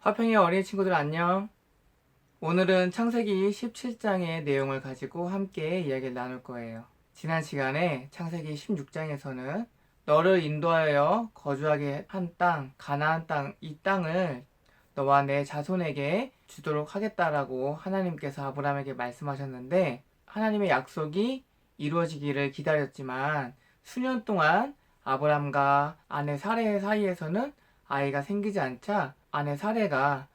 화평의 어린이 친구들 안녕. 오늘은 창세기 17장의 내용을 가지고 함께 이야기를 나눌 거예요. 지난 시간에 창세기 16장에서는 너를 인도하여 거주하게 한 땅, 가나안 땅, 이 땅을 너와 내 자손에게 주도록 하겠다라고 하나님께서 아브라함에게 말씀하셨는데, 하나님의 약속이 이루어지기를 기다렸지만 수년 동안 아브라함과 아내 사레 사이에서는 아이가 생기지 않자 아내 사레가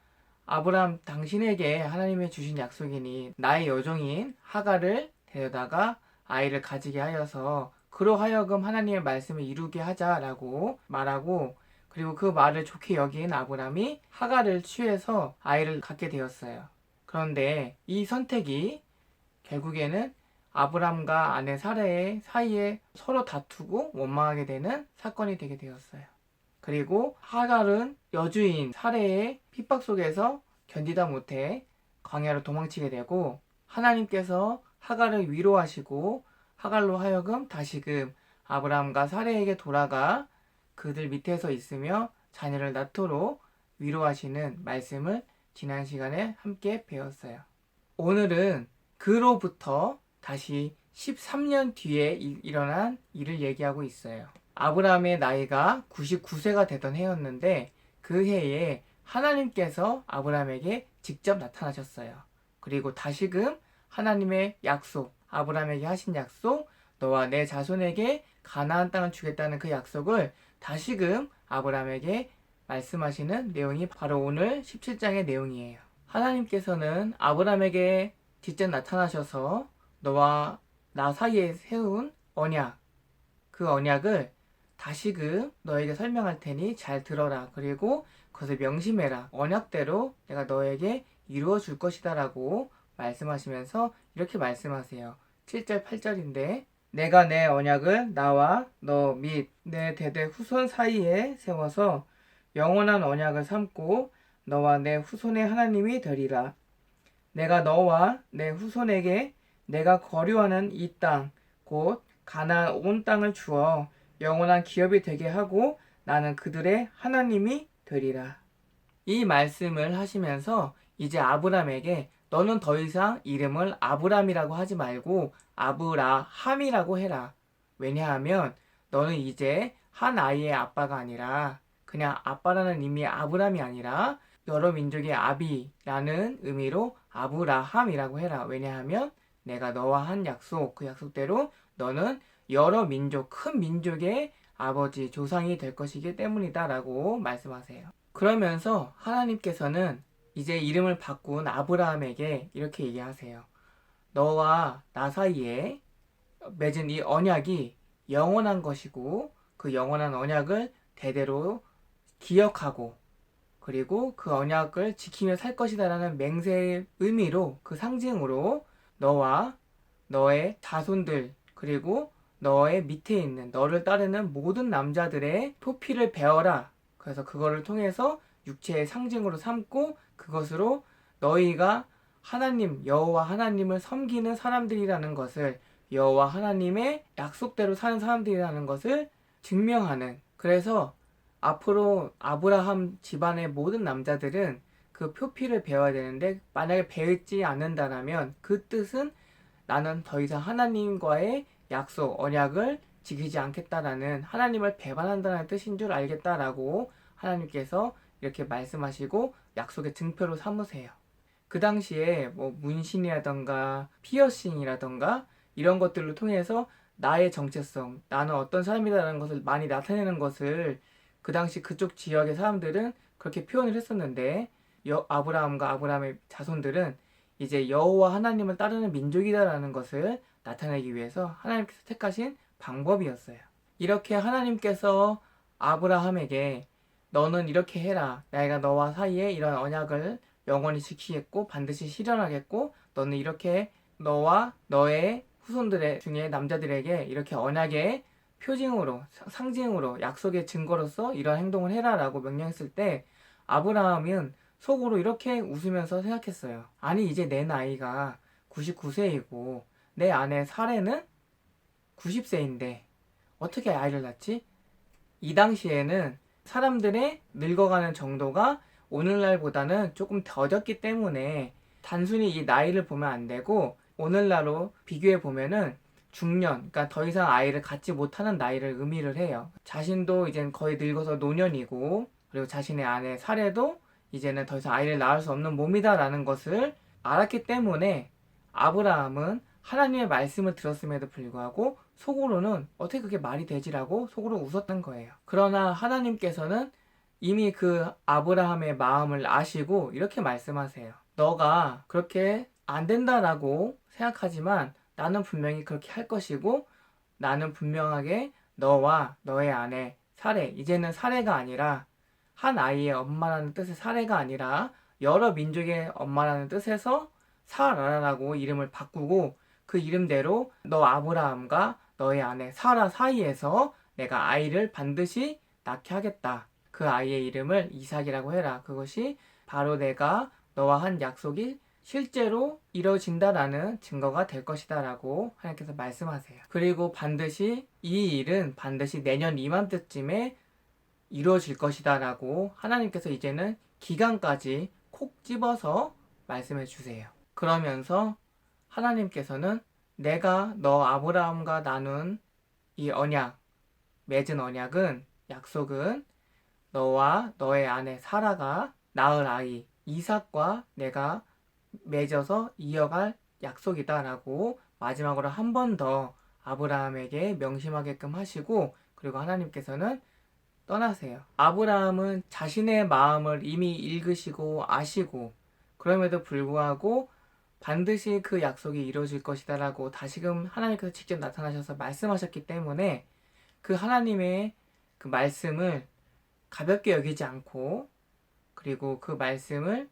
아브라함, 당신에게 하나님의 주신 약속이니 나의 여종인 하갈을 데려다가 아이를 가지게 하여서 그로 하여금 하나님의 말씀을 이루게 하자라고 말하고, 그리고 그 말을 좋게 여긴 아브라함이 하갈을 취해서 아이를 갖게 되었어요. 그런데 이 선택이 결국에는 아브라함과 아내 사레의 사이에 서로 다투고 원망하게 되는 사건이 되게 되었어요. 그리고 하갈은 여주인 사레의 핍박 속에서 견디다 못해 광야로 도망치게 되고, 하나님께서 하갈을 위로하시고 하갈로 하여금 다시금 아브라함과 사레에게 돌아가 그들 밑에서 있으며 자녀를 낳도록 위로하시는 말씀을 지난 시간에 함께 배웠어요. 오늘은 그로부터 다시 13년 뒤에 일어난 일을 얘기하고 있어요. 아브라함의 나이가 99세가 되던 해였는데, 그 해에 하나님께서 아브라함에게 직접 나타나셨어요. 그리고 다시금 하나님의 약속, 아브라함에게 하신 약속, 너와 내 자손에게 가나안 땅을 주겠다는 그 약속을 다시금 아브라함에게 말씀하시는 내용이 바로 오늘 17장의 내용이에요. 하나님께서는 아브라함에게 직접 나타나셔서 너와 나 사이에 세운 언약, 그 언약을 다시금 너에게 설명할 테니 잘 들어라. 그리고 그것을 명심해라. 언약대로 내가 너에게 이루어 줄 것이다 라고 말씀하시면서 이렇게 말씀하세요. 7절 8절인데, 내가 내 언약을 나와 너 및 내 대대 후손 사이에 세워서 영원한 언약을 삼고 너와 내 후손의 하나님이 되리라. 내가 너와 내 후손에게 내가 거류하는 이 땅, 곧 가나안 온 땅을 주어 영원한 기업이 되게 하고 나는 그들의 하나님이 되리라. 이 말씀을 하시면서 이제 아브람에게 너는 더 이상 이름을 아브람이라고 하지 말고 아브라함이라고 해라. 왜냐하면 너는 이제 한 아이의 아빠가 아니라, 그냥 아빠라는 의미의 아브람이 아니라 여러 민족의 아비라는 의미로 아브라함이라고 해라. 왜냐하면 내가 너와 한 약속, 그 약속대로 너는 여러 민족, 큰 민족의 아버지, 조상이 될 것이기 때문이다 라고 말씀하세요. 그러면서 하나님께서는 이제 이름을 바꾼 아브라함에게 이렇게 얘기하세요. 너와 나 사이에 맺은 이 언약이 영원한 것이고, 그 영원한 언약을 대대로 기억하고, 그리고 그 언약을 지키며 살 것이다라는 맹세의 의미로, 그 상징으로 너와 너의 자손들, 그리고 너의 밑에 있는 너를 따르는 모든 남자들의 표피를 베어라. 그래서 그거를 통해서 육체의 상징으로 삼고 그것으로 너희가 하나님, 여호와 하나님을 섬기는 사람들이라는 것을, 여호와 하나님의 약속대로 사는 사람들이라는 것을 증명하는, 그래서 앞으로 아브라함 집안의 모든 남자들은 그 표피를 배워야 되는데, 만약에 배우지 않는다면 그 뜻은 나는 더 이상 하나님과의 약속, 언약을 지키지 않겠다라는, 하나님을 배반한다는 뜻인 줄 알겠다라고 하나님께서 이렇게 말씀하시고 약속의 증표로 삼으세요. 그 당시에 뭐 문신이라던가 피어싱이라던가 이런 것들을 통해서 나의 정체성, 나는 어떤 사람이다라는 것을 많이 나타내는 것을 그 당시 그쪽 지역의 사람들은 그렇게 표현을 했었는데, 아브라함과 아브라함의 자손들은 이제 여호와 하나님을 따르는 민족이다라는 것을 나타내기 위해서 하나님께서 택하신 방법이었어요. 이렇게 하나님께서 아브라함에게 너는 이렇게 해라. 내가 너와 사이에 이런 언약을 영원히 지키겠고 반드시 실현하겠고, 너는 이렇게 너와 너의 후손들의 중에 남자들에게 이렇게 언약의 표징으로, 상징으로, 약속의 증거로서 이런 행동을 해라라고 명령했을 때, 아브라함은 속으로 이렇게 웃으면서 생각했어요. 아니, 이제 내 나이가 99세이고 내 아내 사례는 90세인데 어떻게 아이를 낳지? 이 당시에는 사람들의 늙어가는 정도가 오늘날보다는 조금 더뎠기 때문에 단순히 이 나이를 보면 안 되고 오늘날로 비교해 보면은 중년, 그러니까 더 이상 아이를 갖지 못하는 나이를 의미를 해요. 자신도 이젠 거의 늙어서 노년이고, 그리고 자신의 아내 사례도 이제는 더 이상 아이를 낳을 수 없는 몸이다라는 것을 알았기 때문에 아브라함은 하나님의 말씀을 들었음에도 불구하고 속으로는 어떻게 그게 말이 되지라고 속으로 웃었던 거예요. 그러나 하나님께서는 이미 그 아브라함의 마음을 아시고 이렇게 말씀하세요. 너가 그렇게 안 된다라고 생각하지만 나는 분명히 그렇게 할 것이고, 나는 분명하게 너와 너의 아내 사레, 이제는 사레가 아니라 한 아이의 엄마라는 뜻의 사레가 아니라 여러 민족의 엄마라는 뜻에서 사라라고 이름을 바꾸고, 그 이름대로 너 아브라함과 너의 아내 사라 사이에서 내가 아이를 반드시 낳게 하겠다. 그 아이의 이름을 이삭이라고 해라. 그것이 바로 내가 너와 한 약속이 실제로 이루어진다라는 증거가 될 것이다 라고 하나님께서 말씀하세요. 그리고 반드시 이 일은 반드시 내년 이맘때쯤에 이루어질 것이다 라고 하나님께서 이제는 기간까지 콕 집어서 말씀해 주세요. 그러면서 하나님께서는 내가 너 아브라함과 나눈 이 언약, 맺은 언약은, 약속은 너와 너의 아내 사라가 낳을 아이 이삭과 내가 맺어서 이어갈 약속이다라고 마지막으로 한 번 더 아브라함에게 명심하게끔 하시고, 그리고 하나님께서는 떠나세요. 아브라함은 자신의 마음을 이미 읽으시고 아시고, 그럼에도 불구하고 반드시 그 약속이 이루어질 것이다라고 다시금 하나님께서 직접 나타나셔서 말씀하셨기 때문에 그 하나님의 그 말씀을 가볍게 여기지 않고, 그리고 그 말씀을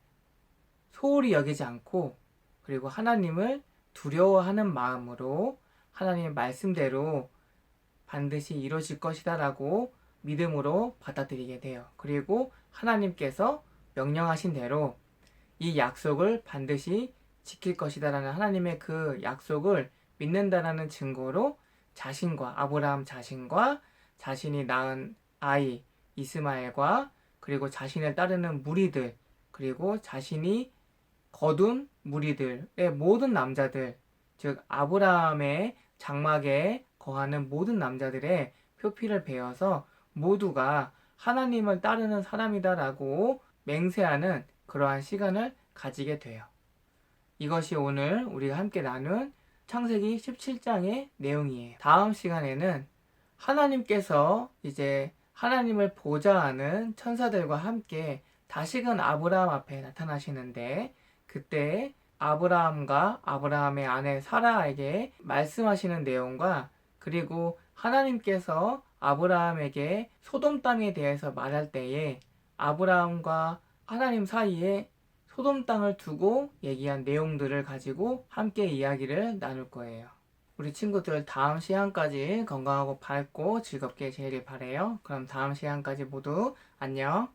소홀히 여기지 않고, 그리고 하나님을 두려워하는 마음으로 하나님의 말씀대로 반드시 이루어질 것이다 라고 믿음으로 받아들이게 돼요. 그리고 하나님께서 명령하신 대로 이 약속을 반드시 지킬 것이다 라는 하나님의 그 약속을 믿는다라는 증거로 자신과 아브라함 자신과 자신이 낳은 아이 이스마엘과 그리고 자신을 따르는 무리들, 그리고 자신이 거둔 무리들의 모든 남자들, 즉 아브라함의 장막에 거하는 모든 남자들의 표피를 베어서 모두가 하나님을 따르는 사람이다라고 맹세하는 그러한 시간을 가지게 돼요. 이것이 오늘 우리가 함께 나눈 창세기 17장의 내용이에요. 다음 시간에는 하나님께서 이제 하나님을 보좌하는 천사들과 함께 다시금 아브라함 앞에 나타나시는데, 그때 아브라함과 아브라함의 아내 사라에게 말씀하시는 내용과, 그리고 하나님께서 아브라함에게 소돔 땅에 대해서 말할 때에 아브라함과 하나님 사이에 소돔 땅을 두고 얘기한 내용들을 가지고 함께 이야기를 나눌 거예요. 우리 친구들 다음 시간까지 건강하고 밝고 즐겁게 지내길 바래요. 그럼 다음 시간까지 모두 안녕.